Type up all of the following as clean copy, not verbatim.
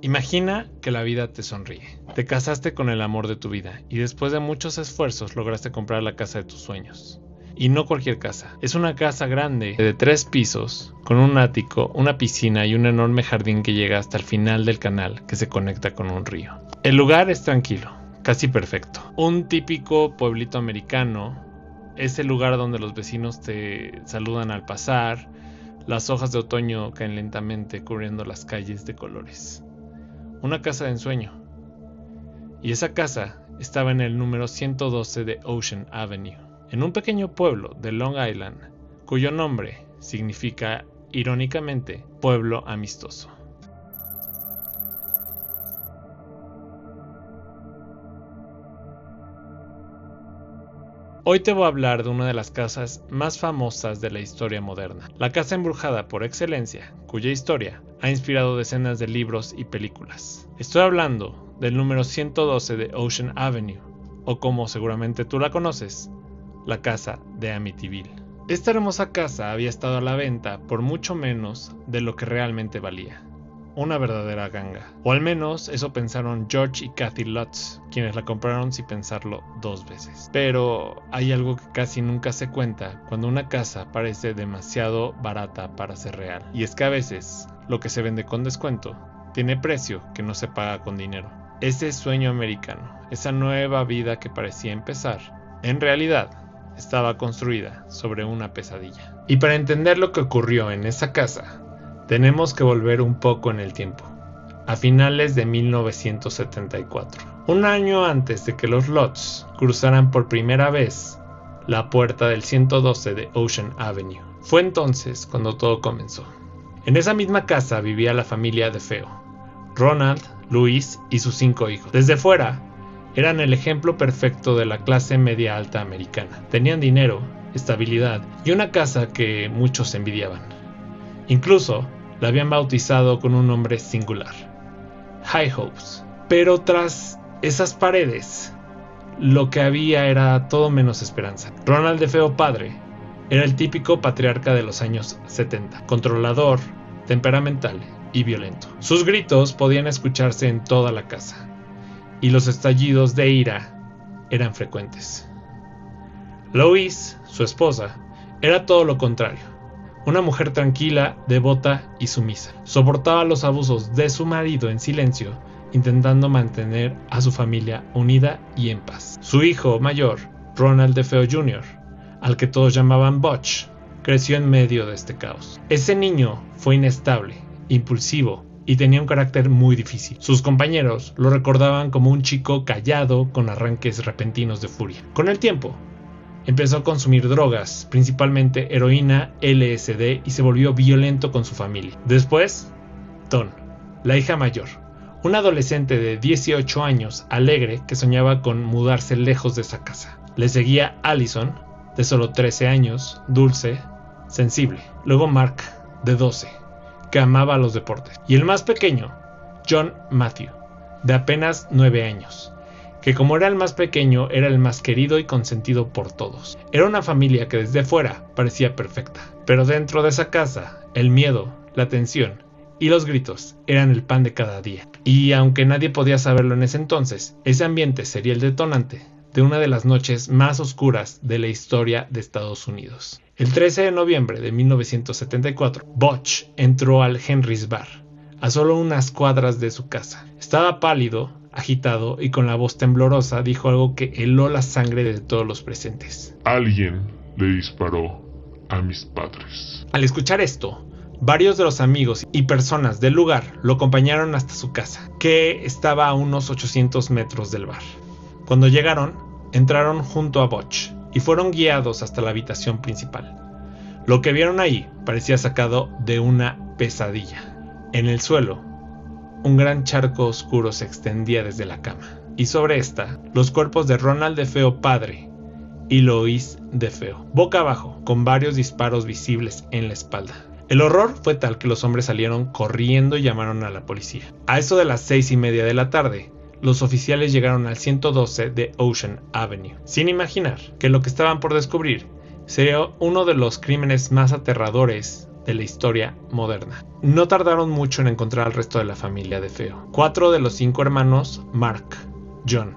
Imagina que la vida te sonríe. Te casaste con el amor de tu vida y después de muchos esfuerzos lograste comprar la casa de tus sueños. Y no cualquier casa. Es una casa grande de 3 pisos, con un ático, una piscina y un enorme jardín que llega hasta el final del canal que se conecta con un río. El lugar es tranquilo, casi perfecto. Un típico pueblito americano. Es el lugar donde los vecinos te saludan al pasar. Las hojas de otoño caen lentamente cubriendo las calles de colores. Una casa de ensueño. Y esa casa estaba en el número 112 de Ocean Avenue, en un pequeño pueblo de Long Island, cuyo nombre significa, irónicamente, pueblo amistoso. Hoy te voy a hablar de una de las casas más famosas de la historia moderna, la casa embrujada por excelencia, cuya historia ha inspirado decenas de libros y películas. Estoy hablando del número 112 de Ocean Avenue, o como seguramente tú la conoces, la casa de Amityville. Esta hermosa casa había estado a la venta por mucho menos de lo que realmente valía. Una verdadera ganga. O al menos eso pensaron George y Kathy Lutz, quienes la compraron sin pensarlo 2 veces. Pero hay algo que casi nunca se cuenta cuando una casa parece demasiado barata para ser real. Y es que a veces lo que se vende con descuento tiene precio que no se paga con dinero. Ese sueño americano, esa nueva vida que parecía empezar, en realidad estaba construida sobre una pesadilla. Y para entender lo que ocurrió en esa casa, tenemos que volver un poco en el tiempo, a finales de 1974, un año antes de que los Lutz cruzaran por primera vez la puerta del 112 de Ocean Avenue. Fue entonces cuando todo comenzó. En esa misma casa vivía la familia DeFeo, Ronald, Louise y sus 5 hijos. Desde fuera, eran el ejemplo perfecto de la clase media alta americana. Tenían dinero, estabilidad y una casa que muchos envidiaban. Incluso la habían bautizado con un nombre singular, High Hopes. Pero tras esas paredes, lo que había era todo menos esperanza. Ronald DeFeo padre era el típico patriarca de los años 70, controlador, temperamental y violento. Sus gritos podían escucharse en toda la casa, y los estallidos de ira eran frecuentes. Louise, su esposa, era todo lo contrario. Una mujer tranquila, devota y sumisa. Soportaba los abusos de su marido en silencio, intentando mantener a su familia unida y en paz. Su hijo mayor, Ronald DeFeo Jr., al que todos llamaban Butch, creció en medio de este caos. Ese niño fue inestable, impulsivo y tenía un carácter muy difícil. Sus compañeros lo recordaban como un chico callado con arranques repentinos de furia. Con el tiempo, empezó a consumir drogas, principalmente heroína, LSD, y se volvió violento con su familia. Después, Dawn, la hija mayor, una adolescente de 18 años, alegre, que soñaba con mudarse lejos de esa casa. Le seguía Allison, de solo 13 años, dulce, sensible. Luego Mark, de 12, que amaba los deportes. Y el más pequeño, John Matthew, de apenas 9 años. Que como era el más pequeño, era el más querido y consentido por todos. Era una familia que desde fuera parecía perfecta, pero dentro de esa casa, el miedo, la tensión y los gritos eran el pan de cada día. Y aunque nadie podía saberlo en ese entonces, ese ambiente sería el detonante de una de las noches más oscuras de la historia de Estados Unidos. El 13 de noviembre de 1974, Butch entró al Henry's Bar, a solo unas cuadras de su casa. Estaba pálido, agitado y con la voz temblorosa dijo algo que heló la sangre de todos los presentes. Alguien le disparó a mis padres. Al escuchar esto, varios de los amigos y personas del lugar lo acompañaron hasta su casa, que estaba a unos 800 metros del bar. Cuando llegaron, entraron junto a Butch y fueron guiados hasta la habitación principal. Lo que vieron ahí parecía sacado de una pesadilla. En el suelo, un gran charco oscuro se extendía desde la cama, y sobre esta, los cuerpos de Ronald DeFeo padre y Louise DeFeo, boca abajo, con varios disparos visibles en la espalda. El horror fue tal que los hombres salieron corriendo y llamaron a la policía. A eso de las 6:30 de la tarde, los oficiales llegaron al 112 de Ocean Avenue, sin imaginar que lo que estaban por descubrir sería uno de los crímenes más aterradores de la historia moderna. No tardaron mucho en encontrar al resto de la familia DeFeo. 4 de los 5 hermanos, Mark, John,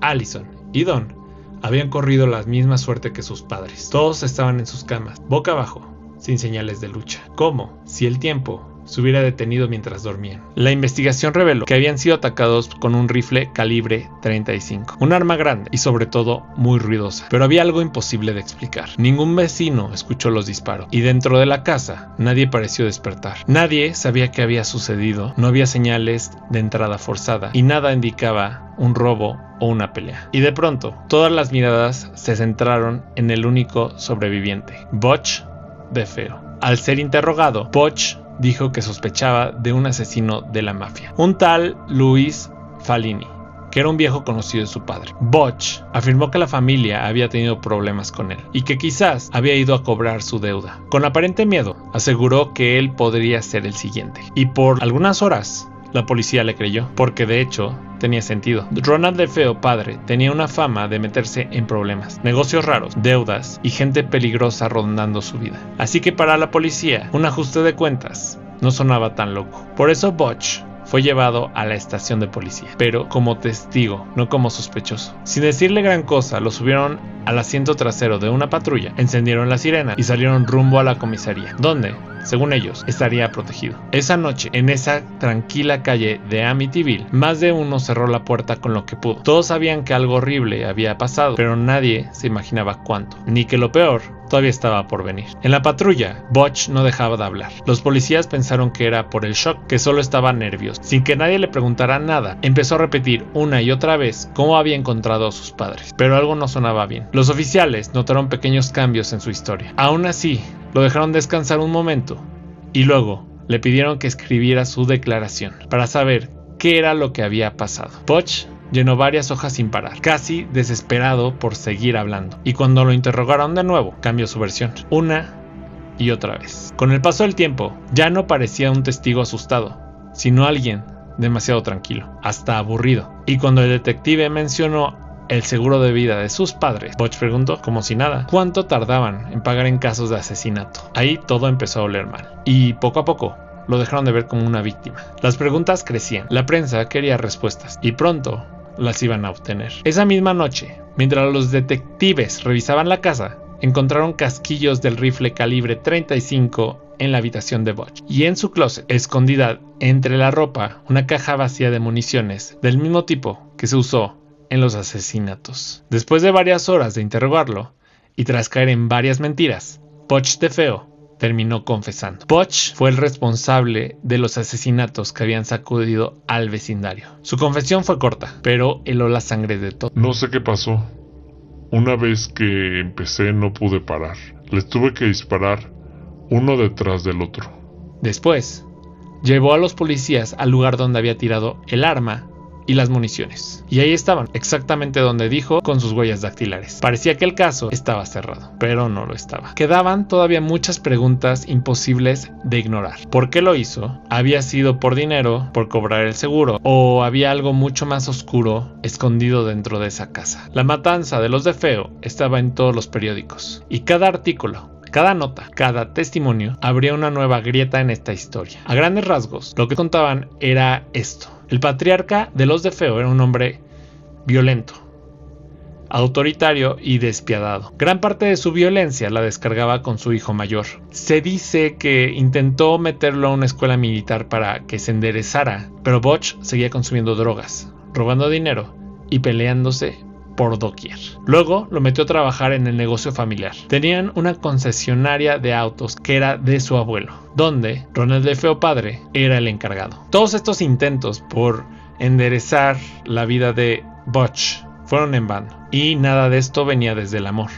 Allison y Don, habían corrido la misma suerte que sus padres. Todos estaban en sus camas, boca abajo, sin señales de lucha. Como si el tiempo se hubiera detenido mientras dormían. La investigación reveló que habían sido atacados con un rifle calibre 35, un arma grande y sobre todo muy ruidosa, pero había algo imposible de explicar. Ningún vecino escuchó los disparos y dentro de la casa nadie pareció despertar. Nadie sabía qué había sucedido, no había señales de entrada forzada y nada indicaba un robo o una pelea. Y de pronto, todas las miradas se centraron en el único sobreviviente, Butch DeFeo. Al ser interrogado, Butch dijo que sospechaba de un asesino de la mafia, un tal Luis Fallini, que era un viejo conocido de su padre. Butch afirmó que la familia había tenido problemas con él y que quizás había ido a cobrar su deuda. Con aparente miedo, aseguró que él podría ser el siguiente. Y por algunas horas, la policía le creyó, porque de hecho tenía sentido. Ronald DeFeo padre tenía una fama de meterse en problemas, negocios raros, deudas y gente peligrosa rondando su vida. Así que para la policía, un ajuste de cuentas no sonaba tan loco. Por eso Butch fue llevado a la estación de policía, pero como testigo, no como sospechoso. Sin decirle gran cosa, lo subieron al asiento trasero de una patrulla, encendieron la sirena y salieron rumbo a la comisaría, donde, según ellos, estaría protegido. Esa noche, en esa tranquila calle de Amityville, más de uno cerró la puerta con lo que pudo. Todos sabían que algo horrible había pasado, pero nadie se imaginaba cuánto, ni que lo peor todavía estaba por venir. En la patrulla, Butch no dejaba de hablar. Los policías pensaron que era por el shock, que solo estaba nervioso. Sin que nadie le preguntara nada, empezó a repetir una y otra vez cómo había encontrado a sus padres, pero algo no sonaba bien. Los oficiales notaron pequeños cambios en su historia. Aún así, lo dejaron descansar un momento y luego le pidieron que escribiera su declaración para saber qué era lo que había pasado. Butch llenó varias hojas sin parar, casi desesperado por seguir hablando, y cuando lo interrogaron de nuevo, cambió su versión, una y otra vez. Con el paso del tiempo, ya no parecía un testigo asustado, sino alguien demasiado tranquilo, hasta aburrido. Y cuando el detective mencionó el seguro de vida de sus padres, Butch preguntó, como si nada, cuánto tardaban en pagar en casos de asesinato. Ahí todo empezó a oler mal, y poco a poco lo dejaron de ver como una víctima. Las preguntas crecían, la prensa quería respuestas, y pronto las iban a obtener. Esa misma noche, mientras los detectives revisaban la casa, encontraron casquillos del rifle calibre 35 en la habitación de Butch, y en su closet, escondida entre la ropa, una caja vacía de municiones del mismo tipo que se usó en los asesinatos. Después de varias horas de interrogarlo y tras caer en varias mentiras, Butch DeFeo terminó confesando. Butch fue el responsable de los asesinatos que habían sacudido al vecindario. Su confesión fue corta, pero heló la sangre de todos. No sé qué pasó. Una vez que empecé no pude parar. Les tuve que disparar uno detrás del otro. Después, llevó a los policías al lugar donde había tirado el arma y las municiones. Y ahí estaban, exactamente donde dijo, con sus huellas dactilares. Parecía que el caso estaba cerrado, pero no lo estaba. Quedaban todavía muchas preguntas imposibles de ignorar. ¿Por qué lo hizo? ¿Había sido por dinero, por cobrar el seguro? ¿O había algo mucho más oscuro escondido dentro de esa casa? La matanza de los DeFeo estaba en todos los periódicos. Y cada artículo, cada nota, cada testimonio, abría una nueva grieta en esta historia. A grandes rasgos, lo que contaban era esto. El patriarca de los DeFeo era un hombre violento, autoritario y despiadado. Gran parte de su violencia la descargaba con su hijo mayor. Se dice que intentó meterlo a una escuela militar para que se enderezara, pero Butch seguía consumiendo drogas, robando dinero y peleándose por doquier. Luego lo metió a trabajar en el negocio familiar. Tenían una concesionaria de autos que era de su abuelo, donde Ronald DeFeo padre era el encargado. Todos estos intentos por enderezar la vida de Butch fueron en vano, y nada de esto venía desde el amor,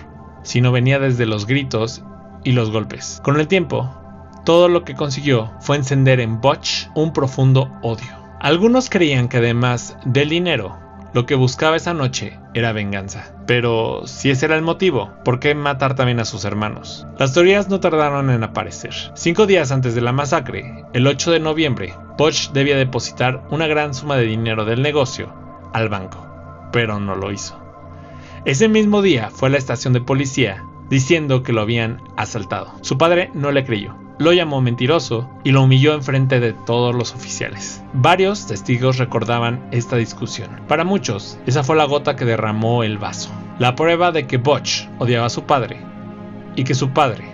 sino venía desde los gritos y los golpes. Con el tiempo, todo lo que consiguió fue encender en Butch un profundo odio. Algunos creían que además del dinero, lo que buscaba esa noche era venganza. Pero si ese era el motivo, ¿por qué matar también a sus hermanos? Las teorías no tardaron en aparecer. 5 días antes de la masacre, el 8 de noviembre, Butch debía depositar una gran suma de dinero del negocio al banco, pero no lo hizo. Ese mismo día fue a la estación de policía diciendo que lo habían asaltado. Su padre no le creyó lo llamó mentiroso y lo humilló enfrente de todos los oficiales. Varios testigos recordaban esta discusión. Para muchos, esa fue la gota que derramó el vaso. La prueba de que Butch odiaba a su padre y que su padre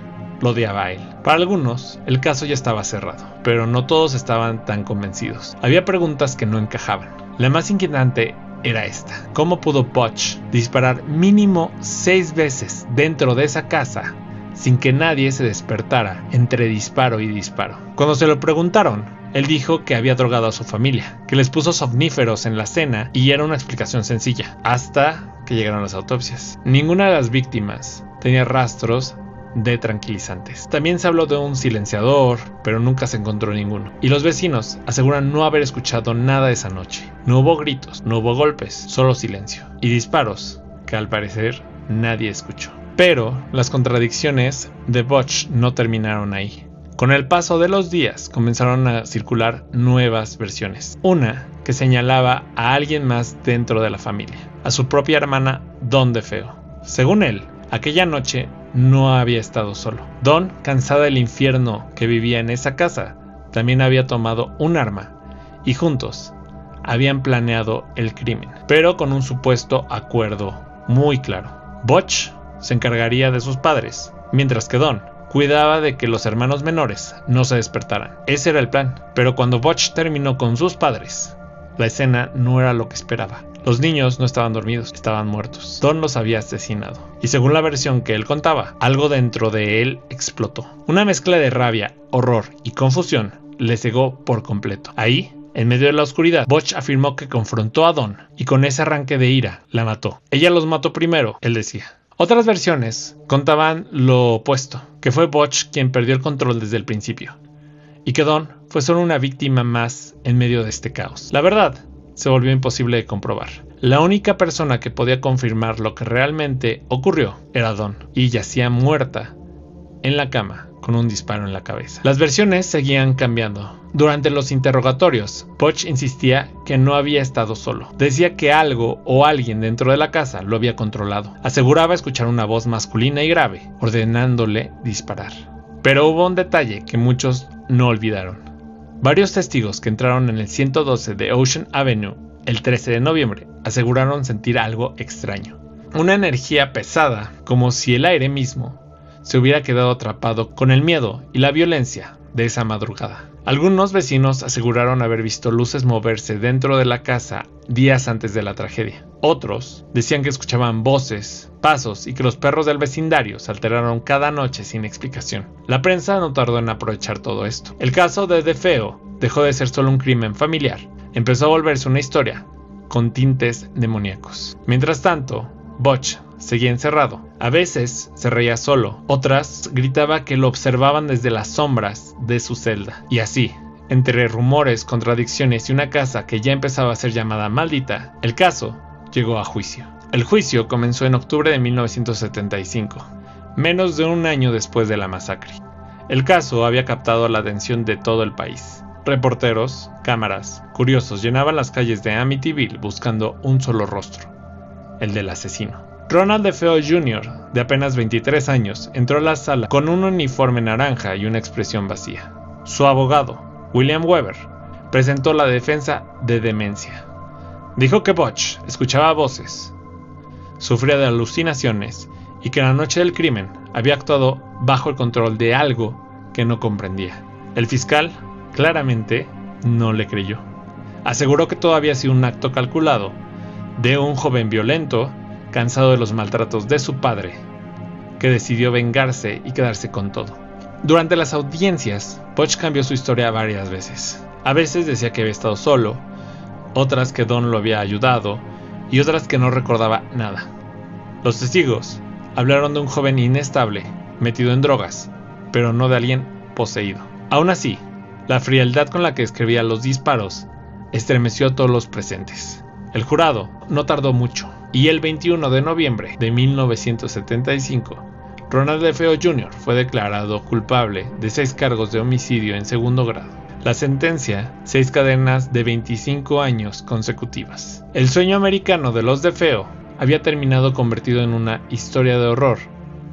lo odiaba a él. Para algunos, el caso ya estaba cerrado, pero no todos estaban tan convencidos. Había preguntas que no encajaban. La más inquietante era esta: ¿cómo pudo Butch disparar mínimo 6 veces dentro de esa casa sin que nadie se despertara entre disparo y disparo? Cuando se lo preguntaron, él dijo que había drogado a su familia, que les puso somníferos en la cena, y era una explicación sencilla, hasta que llegaron las autopsias. Ninguna de las víctimas tenía rastros de tranquilizantes. También se habló de un silenciador, pero nunca se encontró ninguno. Y los vecinos aseguran no haber escuchado nada esa noche. No hubo gritos, no hubo golpes, solo silencio. Y disparos que al parecer nadie escuchó. Pero las contradicciones de Butch no terminaron ahí. Con el paso de los días comenzaron a circular nuevas versiones. Una que señalaba a alguien más dentro de la familia, a su propia hermana Dawn DeFeo. Según él, aquella noche no había estado solo. Dawn, cansada del infierno que vivía en esa casa, también había tomado un arma y juntos habían planeado el crimen, pero con un supuesto acuerdo muy claro. Butch se encargaría de sus padres, mientras que Dawn cuidaba de que los hermanos menores no se despertaran. Ese era el plan, pero cuando Butch terminó con sus padres, la escena no era lo que esperaba. Los niños no estaban dormidos, estaban muertos. Dawn los había asesinado. Y según la versión que él contaba, algo dentro de él explotó. Una mezcla de rabia, horror y confusión le cegó por completo. Ahí, en medio de la oscuridad, Butch afirmó que confrontó a Dawn y con ese arranque de ira la mató. Ella los mató primero, él decía. Otras versiones contaban lo opuesto, que fue Butch quien perdió el control desde el principio, y que Dawn fue solo una víctima más en medio de este caos. La verdad se volvió imposible de comprobar. La única persona que podía confirmar lo que realmente ocurrió era Dawn, y yacía muerta en la cama con un disparo en la cabeza. Las versiones seguían cambiando. Durante los interrogatorios, Butch insistía que no había estado solo. Decía que algo o alguien dentro de la casa lo había controlado. Aseguraba escuchar una voz masculina y grave, ordenándole disparar. Pero hubo un detalle que muchos no olvidaron. Varios testigos que entraron en el 112 de Ocean Avenue el 13 de noviembre aseguraron sentir algo extraño. Una energía pesada, como si el aire mismo se hubiera quedado atrapado con el miedo y la violencia de esa madrugada. Algunos vecinos aseguraron haber visto luces moverse dentro de la casa días antes de la tragedia. Otros decían que escuchaban voces, pasos y que los perros del vecindario se alteraron cada noche sin explicación. La prensa no tardó en aprovechar todo esto. El caso de DeFeo dejó de ser solo un crimen familiar. Empezó a volverse una historia con tintes demoníacos. Mientras tanto, Butch seguía encerrado. A veces se reía solo, otras gritaba que lo observaban desde las sombras de su celda. Y así, entre rumores, contradicciones y una casa que ya empezaba a ser llamada maldita, el caso llegó a juicio. El juicio comenzó en octubre de 1975, menos de un año después de la masacre. El caso había captado la atención de todo el país. Reporteros, cámaras, curiosos llenaban las calles de Amityville buscando un solo rostro, el del asesino. Ronald DeFeo Jr., de apenas 23 años, entró a la sala con un uniforme naranja y una expresión vacía. Su abogado, William Weber, presentó la defensa de demencia. Dijo que Butch escuchaba voces, sufría de alucinaciones y que la noche del crimen había actuado bajo el control de algo que no comprendía. El fiscal claramente no le creyó. Aseguró que todo había sido un acto calculado de un joven violento, cansado de los maltratos de su padre, que decidió vengarse y quedarse con todo. Durante las audiencias, Butch cambió su historia varias veces. A veces decía que había estado solo, otras que Dawn lo había ayudado y otras que no recordaba nada. Los testigos hablaron de un joven inestable, metido en drogas, pero no de alguien poseído. Aún así, la frialdad con la que escribía los disparos estremeció a todos los presentes. El jurado no tardó mucho, y el 21 de noviembre de 1975, Ronald DeFeo Jr. fue declarado culpable de 6 cargos de homicidio en segundo grado. La sentencia, 6 cadenas de 25 años consecutivas. El sueño americano de los DeFeo había terminado convertido en una historia de horror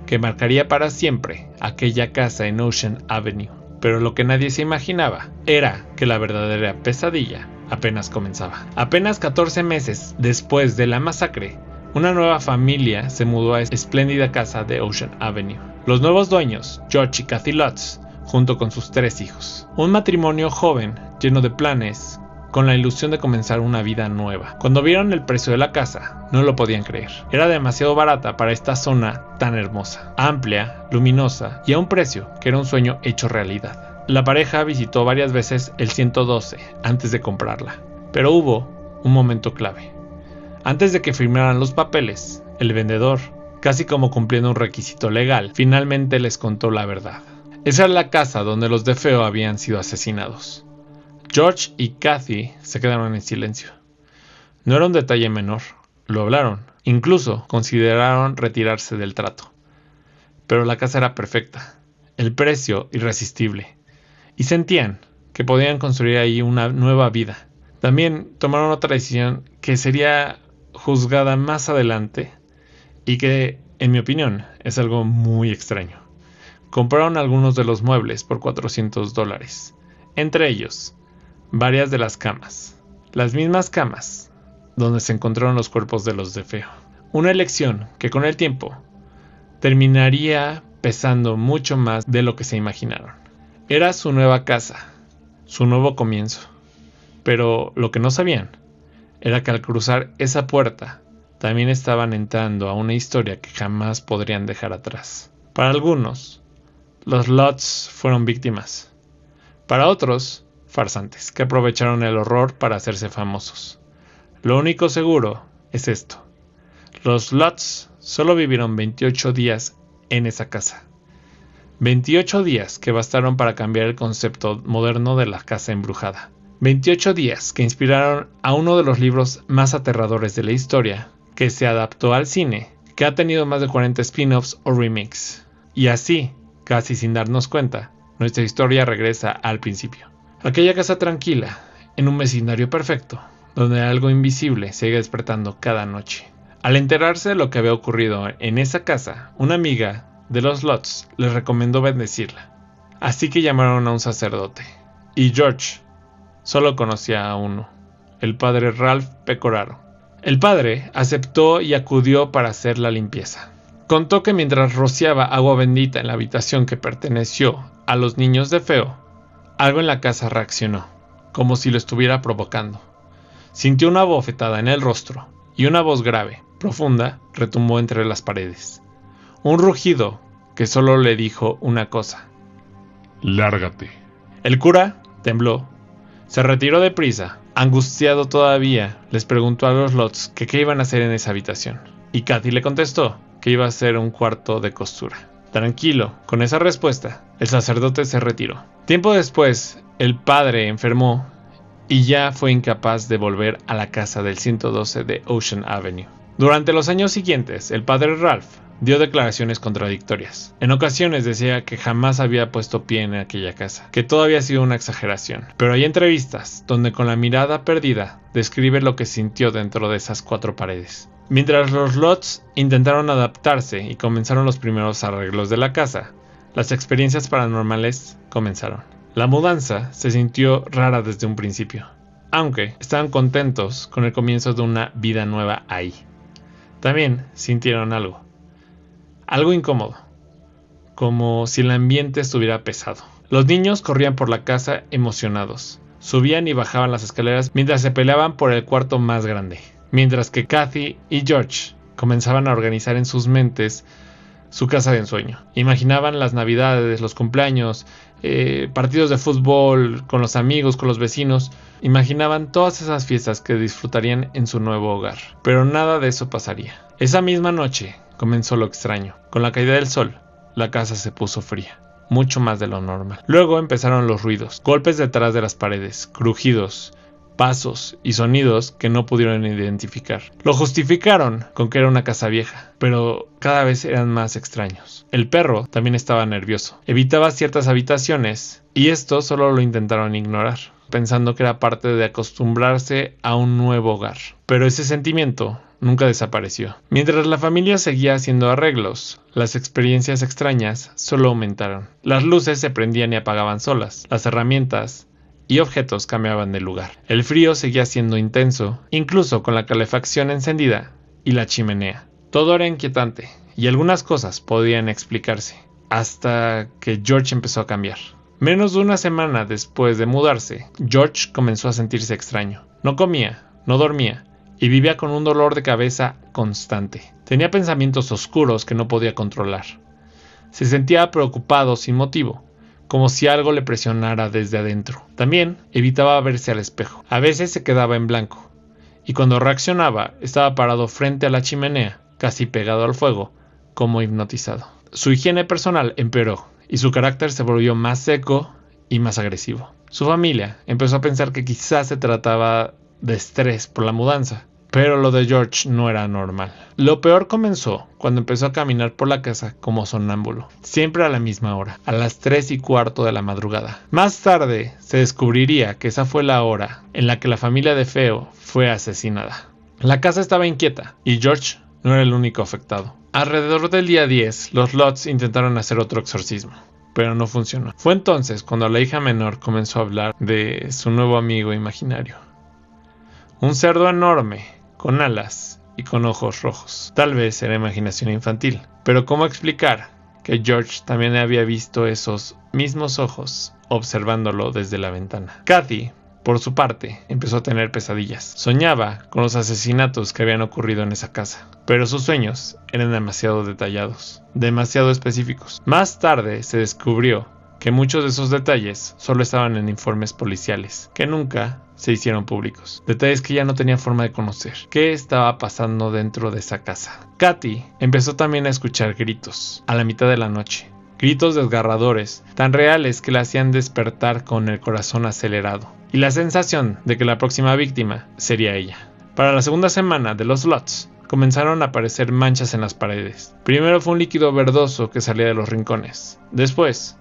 que marcaría para siempre aquella casa en Ocean Avenue. Pero lo que nadie se imaginaba era que la verdadera pesadilla apenas comenzaba. Apenas 14 meses después de la masacre, una nueva familia se mudó a esa espléndida casa de Ocean Avenue. Los nuevos dueños, George y Kathy Lutz, junto con sus 3 hijos. Un matrimonio joven, lleno de planes, con la ilusión de comenzar una vida nueva. Cuando vieron el precio de la casa, no lo podían creer. Era demasiado barata para esta zona tan hermosa, amplia, luminosa y a un precio que era un sueño hecho realidad. La pareja visitó varias veces el 112 antes de comprarla, pero hubo un momento clave. Antes de que firmaran los papeles, el vendedor, casi como cumpliendo un requisito legal, finalmente les contó la verdad. Esa era la casa donde los DeFeo habían sido asesinados. George y Kathy se quedaron en silencio. No era un detalle menor, lo hablaron, incluso consideraron retirarse del trato. Pero la casa era perfecta, el precio irresistible, y sentían que podían construir ahí una nueva vida. También tomaron otra decisión que sería juzgada más adelante y que, en mi opinión, es algo muy extraño. Compraron algunos de los muebles por $400, entre ellos varias de las camas, las mismas camas donde se encontraron los cuerpos de los DeFeo. Una elección que con el tiempo terminaría pesando mucho más de lo que se imaginaron. Era su nueva casa, su nuevo comienzo, pero lo que no sabían era que al cruzar esa puerta también estaban entrando a una historia que jamás podrían dejar atrás. Para algunos, los Lutz fueron víctimas. Para otros, farsantes que aprovecharon el horror para hacerse famosos. Lo único seguro es esto: los Lutz solo vivieron 28 días en esa casa. 28 días que bastaron para cambiar el concepto moderno de la casa embrujada. 28 días que inspiraron a uno de los libros más aterradores de la historia, que se adaptó al cine, que ha tenido más de 40 spin-offs o remakes. Y así, casi sin darnos cuenta, nuestra historia regresa al principio. Aquella casa tranquila, en un vecindario perfecto, donde algo invisible sigue despertando cada noche. Al enterarse de lo que había ocurrido en esa casa, una amiga de los Lutz les recomendó bendecirla. Así que llamaron a un sacerdote. Y George solo conocía a uno, el padre Ralph Pecoraro. El padre aceptó y acudió para hacer la limpieza. Contó que mientras rociaba agua bendita en la habitación que perteneció a los niños DeFeo, algo en la casa reaccionó, como si lo estuviera provocando. Sintió una bofetada en el rostro y una voz grave, profunda, retumbó entre las paredes. Un rugido que solo le dijo una cosa: lárgate. El cura tembló, se retiró deprisa. Angustiado todavía, les preguntó a los Lutz que qué iban a hacer en esa habitación. Y Kathy le contestó que iba a ser un cuarto de costura. Tranquilo, con esa respuesta, el sacerdote se retiró. Tiempo después, el padre enfermó y ya fue incapaz de volver a la casa del 112 de Ocean Avenue. Durante los años siguientes, el padre Ralph dio declaraciones contradictorias. En ocasiones decía que jamás había puesto pie en aquella casa, que todo había sido una exageración. Pero hay entrevistas donde con la mirada perdida describe lo que sintió dentro de esas 4 paredes. Mientras los Lutz intentaron adaptarse y comenzaron los primeros arreglos de la casa, las experiencias paranormales comenzaron. La mudanza se sintió rara desde un principio, aunque estaban contentos con el comienzo de una vida nueva ahí. También sintieron algo incómodo, como si el ambiente estuviera pesado. Los niños corrían por la casa emocionados, subían y bajaban las escaleras mientras se peleaban por el cuarto más grande, mientras que Kathy y George comenzaban a organizar en sus mentes su casa de ensueño. Imaginaban las navidades, los cumpleaños, partidos de fútbol con los amigos, con los vecinos. Imaginaban todas esas fiestas que disfrutarían en su nuevo hogar. Pero nada de eso pasaría. Esa misma noche comenzó lo extraño. Con la caída del sol, la casa se puso fría, mucho más de lo normal. Luego empezaron los ruidos, golpes detrás de las paredes, crujidos, pasos y sonidos que no pudieron identificar. Lo justificaron con que era una casa vieja, pero cada vez eran más extraños. El perro también estaba nervioso, evitaba ciertas habitaciones y esto solo lo intentaron ignorar. pensando que era parte de acostumbrarse a un nuevo hogar. Pero ese sentimiento nunca desapareció. Mientras la familia seguía haciendo arreglos, las experiencias extrañas solo aumentaron. Las luces se prendían y apagaban solas, las herramientas y objetos cambiaban de lugar. El frío seguía siendo intenso, incluso con la calefacción encendida y la chimenea. Todo era inquietante, y algunas cosas podían explicarse, hasta que George empezó a cambiar. Menos de una semana después de mudarse, George comenzó a sentirse extraño. No comía, no dormía, y vivía con un dolor de cabeza constante. Tenía pensamientos oscuros que no podía controlar. Se sentía preocupado sin motivo, como si algo le presionara desde adentro. También evitaba verse al espejo. A veces se quedaba en blanco, y cuando reaccionaba estaba parado frente a la chimenea, casi pegado al fuego, como hipnotizado. Su higiene personal empeoró, y su carácter se volvió más seco y más agresivo. Su familia empezó a pensar que quizás se trataba de estrés por la mudanza, pero lo de George no era normal. Lo peor comenzó cuando empezó a caminar por la casa como sonámbulo, siempre a la misma hora, a las 3:15 de la madrugada. Más tarde se descubriría que esa fue la hora en la que la familia DeFeo fue asesinada. La casa estaba inquieta y George no era el único afectado. Alrededor del día 10, los Lutz intentaron hacer otro exorcismo, pero no funcionó. Fue entonces cuando la hija menor comenzó a hablar de su nuevo amigo imaginario. Un cerdo enorme, con alas y con ojos rojos. Tal vez era imaginación infantil, pero ¿cómo explicar que George también había visto esos mismos ojos observándolo desde la ventana? Kathy, por su parte, empezó a tener pesadillas. Soñaba con los asesinatos que habían ocurrido en esa casa, pero sus sueños eran demasiado detallados, demasiado específicos. Más tarde se descubrió que muchos de esos detalles solo estaban en informes policiales, que nunca se hicieron públicos. Detalles que ya no tenía forma de conocer. ¿Qué estaba pasando dentro de esa casa? Kathy empezó también a escuchar gritos, a la mitad de la noche. Gritos desgarradores, tan reales que la hacían despertar con el corazón acelerado, y la sensación de que la próxima víctima sería ella. Para la segunda semana de los Lutz, comenzaron a aparecer manchas en las paredes. Primero fue un líquido verdoso que salía de los rincones. Después,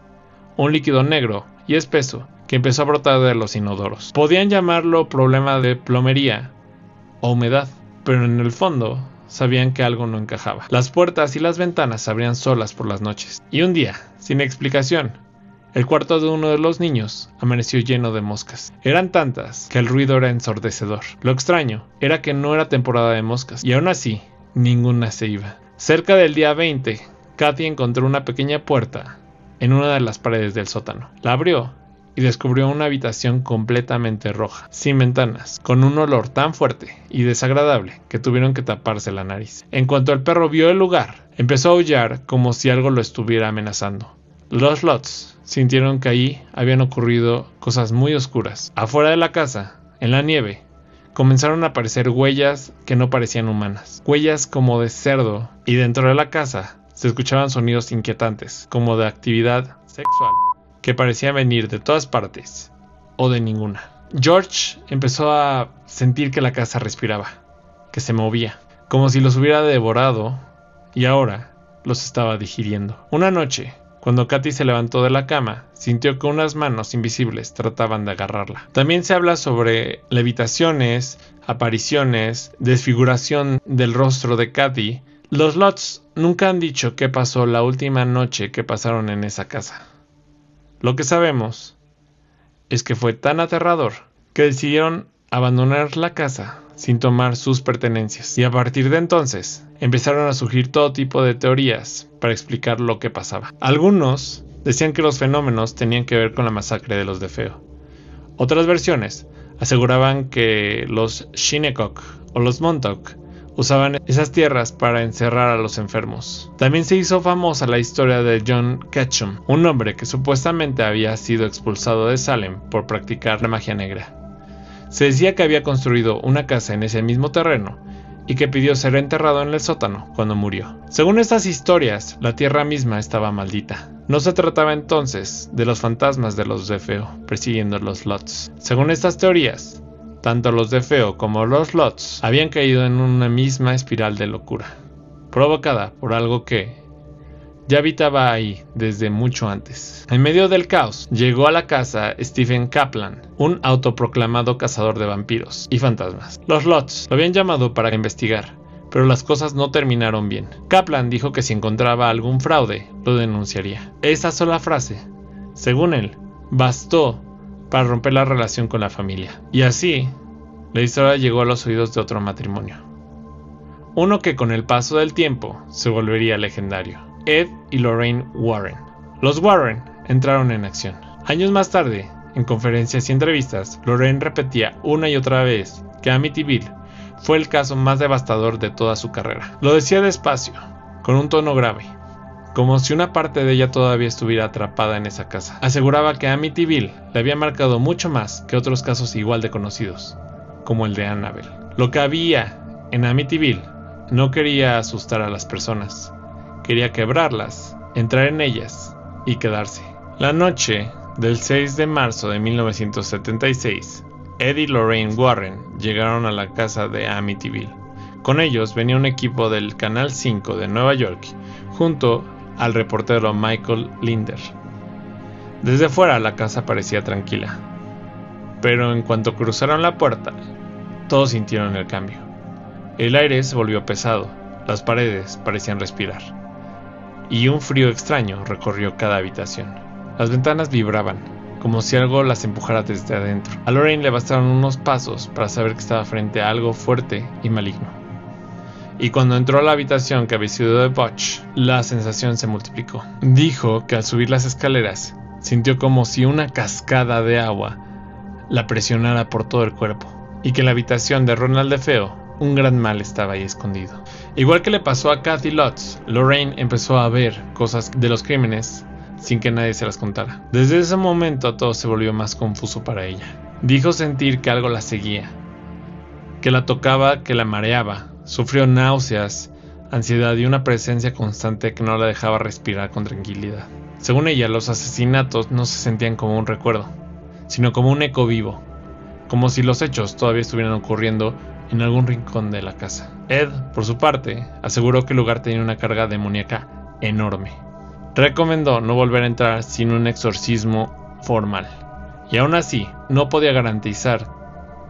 un líquido negro y espeso que empezó a brotar de los inodoros. Podían llamarlo problema de plomería o humedad, pero en el fondo sabían que algo no encajaba. Las puertas y las ventanas se abrían solas por las noches. Y un día, sin explicación, el cuarto de uno de los niños amaneció lleno de moscas. Eran tantas que el ruido era ensordecedor. Lo extraño era que no era temporada de moscas, y aún así, ninguna se iba. Cerca del día 20, Kathy encontró una pequeña puerta en una de las paredes del sótano. La abrió y descubrió una habitación completamente roja, sin ventanas, con un olor tan fuerte y desagradable que tuvieron que taparse la nariz. En cuanto el perro vio el lugar, empezó a aullar como si algo lo estuviera amenazando. Los Lutz sintieron que allí habían ocurrido cosas muy oscuras. Afuera de la casa, en la nieve, comenzaron a aparecer huellas que no parecían humanas, huellas como de cerdo, y dentro de la casa se escuchaban sonidos inquietantes, como de actividad sexual, que parecían venir de todas partes, o de ninguna. George empezó a sentir que la casa respiraba, que se movía, como si los hubiera devorado, y ahora los estaba digiriendo. Una noche, cuando Kathy se levantó de la cama, sintió que unas manos invisibles trataban de agarrarla. También se habla sobre levitaciones, apariciones, desfiguración del rostro de Kathy. Los Lutz nunca han dicho qué pasó la última noche que pasaron en esa casa. Lo que sabemos es que fue tan aterrador que decidieron abandonar la casa sin tomar sus pertenencias, y a partir de entonces empezaron a surgir todo tipo de teorías para explicar lo que pasaba. Algunos decían que los fenómenos tenían que ver con la masacre de los DeFeo. Otras versiones aseguraban que los Shinnecock o los Montauk usaban esas tierras para encerrar a los enfermos. También se hizo famosa la historia de John Ketchum, un hombre que supuestamente había sido expulsado de Salem por practicar la magia negra. Se decía que había construido una casa en ese mismo terreno y que pidió ser enterrado en el sótano cuando murió. Según estas historias, la tierra misma estaba maldita. No se trataba entonces de los fantasmas de los DeFeo persiguiendo a los Lutz. Según estas teorías, tanto los DeFeo como los Lutz habían caído en una misma espiral de locura, provocada por algo que ya habitaba ahí desde mucho antes. En medio del caos, llegó a la casa Stephen Kaplan, un autoproclamado cazador de vampiros y fantasmas. Los Lutz lo habían llamado para investigar, pero las cosas no terminaron bien. Kaplan dijo que si encontraba algún fraude, lo denunciaría. Esa sola frase, según él, bastó para romper la relación con la familia. Y así, la historia llegó a los oídos de otro matrimonio. Uno que con el paso del tiempo se volvería legendario. Ed y Lorraine Warren. Los Warren entraron en acción. Años más tarde, en conferencias y entrevistas, Lorraine repetía una y otra vez que Amityville fue el caso más devastador de toda su carrera. Lo decía despacio, con un tono grave, como si una parte de ella todavía estuviera atrapada en esa casa. Aseguraba que Amityville le había marcado mucho más que otros casos igual de conocidos, como el de Annabelle. Lo que había en Amityville no quería asustar a las personas, quería quebrarlas, entrar en ellas y quedarse. La noche del 6 de marzo de 1976, Ed y Lorraine Warren llegaron a la casa de Amityville. Con ellos venía un equipo del Canal 5 de Nueva York, junto al reportero Michael Linder. Desde fuera la casa parecía tranquila, pero en cuanto cruzaron la puerta, todos sintieron el cambio. El aire se volvió pesado, las paredes parecían respirar, y un frío extraño recorrió cada habitación. Las ventanas vibraban, como si algo las empujara desde adentro. A Lorraine le bastaron unos pasos para saber que estaba frente a algo fuerte y maligno. Y cuando entró a la habitación que había sido de Butch, la sensación se multiplicó. Dijo que al subir las escaleras, sintió como si una cascada de agua la presionara por todo el cuerpo, y que en la habitación de Ronald DeFeo, un gran mal estaba ahí escondido. Igual que le pasó a Kathy Lutz, Lorraine empezó a ver cosas de los crímenes sin que nadie se las contara. Desde ese momento todo se volvió más confuso para ella. Dijo sentir que algo la seguía, que la tocaba, que la mareaba. Sufrió náuseas, ansiedad y una presencia constante que no la dejaba respirar con tranquilidad. Según ella, los asesinatos no se sentían como un recuerdo, sino como un eco vivo, como si los hechos todavía estuvieran ocurriendo en algún rincón de la casa. Ed, por su parte, aseguró que el lugar tenía una carga demoníaca enorme. Recomendó no volver a entrar sin un exorcismo formal, y aún así no podía garantizar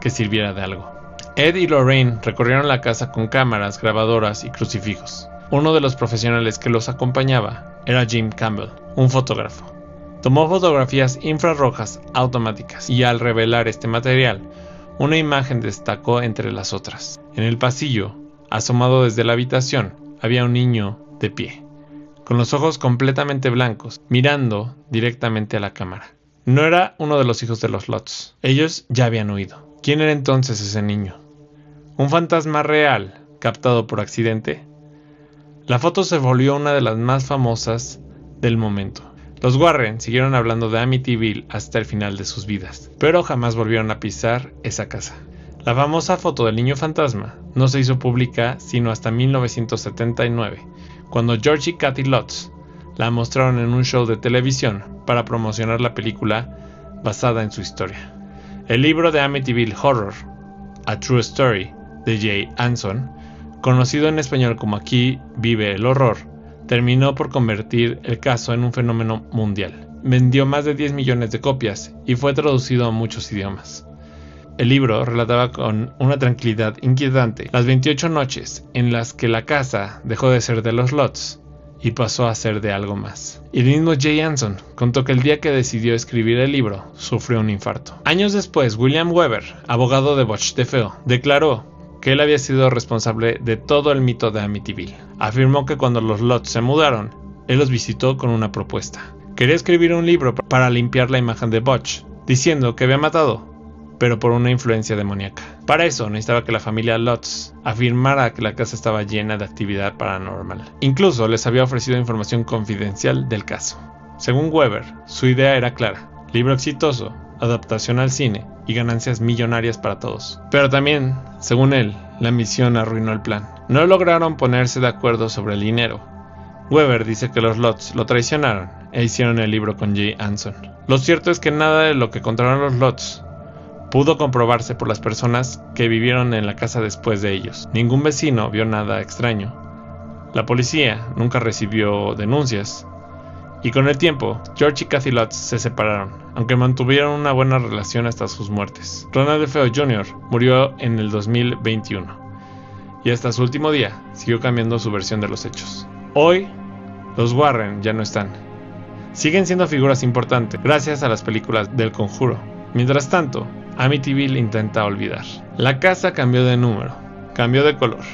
que sirviera de algo. Ed y Lorraine recorrieron la casa con cámaras, grabadoras y crucifijos. Uno de los profesionales que los acompañaba era Jim Campbell, un fotógrafo. Tomó fotografías infrarrojas automáticas y al revelar este material, una imagen destacó entre las otras. En el pasillo, asomado desde la habitación, había un niño de pie, con los ojos completamente blancos, mirando directamente a la cámara. No era uno de los hijos de los Lutz. Ellos ya habían huido. ¿Quién era entonces ese niño? ¿Un fantasma real, captado por accidente? La foto se volvió una de las más famosas del momento. Los Warren siguieron hablando de Amityville hasta el final de sus vidas, pero jamás volvieron a pisar esa casa. La famosa foto del niño fantasma no se hizo pública sino hasta 1979, cuando George y Kathy Lutz la mostraron en un show de televisión para promocionar la película basada en su historia. El libro de Amityville Horror, A True Story, de Jay Anson, conocido en español como Aquí vive el horror, terminó por convertir el caso en un fenómeno mundial. Vendió más de 10 millones de copias y fue traducido a muchos idiomas. El libro relataba con una tranquilidad inquietante las 28 noches en las que la casa dejó de ser de los Lutz y pasó a ser de algo más. Y el mismo Jay Anson contó que el día que decidió escribir el libro sufrió un infarto. Años después, William Weber, abogado de Butch DeFeo, declaró que él había sido responsable de todo el mito de Amityville. Afirmó que cuando los Lutz se mudaron, él los visitó con una propuesta. Quería escribir un libro para limpiar la imagen de Butch, diciendo que había matado, pero por una influencia demoníaca. Para eso necesitaba que la familia Lutz afirmara que la casa estaba llena de actividad paranormal. Incluso les había ofrecido información confidencial del caso. Según Weber, su idea era clara: libro exitoso, adaptación al cine y ganancias millonarias para todos. Pero también, según él, la misión arruinó el plan. No lograron ponerse de acuerdo sobre el dinero. Weber dice que los Lutz lo traicionaron e hicieron el libro con Jay Anson. Lo cierto es que nada de lo que contaron los Lutz pudo comprobarse por las personas que vivieron en la casa después de ellos. Ningún vecino vio nada extraño, La policía nunca recibió denuncias, y con el tiempo, George y Kathy Lutz se separaron, aunque mantuvieron una buena relación hasta sus muertes. Ronald DeFeo Jr. murió en el 2021, y hasta su último día siguió cambiando su versión de los hechos. Hoy, los Warren ya no están. Siguen siendo figuras importantes gracias a las películas del Conjuro. Mientras tanto, Amityville intenta olvidar. La casa cambió de número, cambió de color,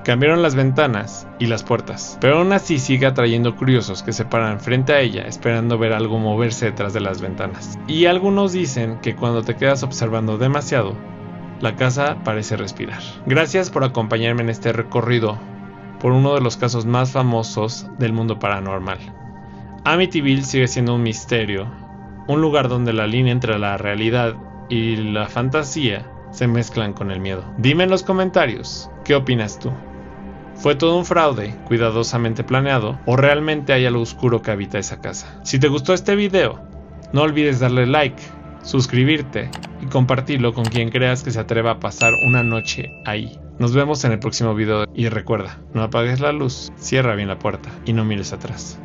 cambiaron las ventanas y las puertas, pero aún así sigue atrayendo curiosos que se paran frente a ella esperando ver algo moverse detrás de las ventanas. Y algunos dicen que cuando te quedas observando demasiado, la casa parece respirar. Gracias por acompañarme en este recorrido por uno de los casos más famosos del mundo paranormal. Amityville sigue siendo un misterio, un lugar donde la línea entre la realidad y la fantasía se mezclan con el miedo. Dime en los comentarios, ¿qué opinas tú? ¿Fue todo un fraude cuidadosamente planeado o realmente hay algo oscuro que habita esa casa? Si te gustó este video, no olvides darle like, suscribirte y compartirlo con quien creas que se atreva a pasar una noche ahí. Nos vemos en el próximo video y recuerda, no apagues la luz, cierra bien la puerta y no mires atrás.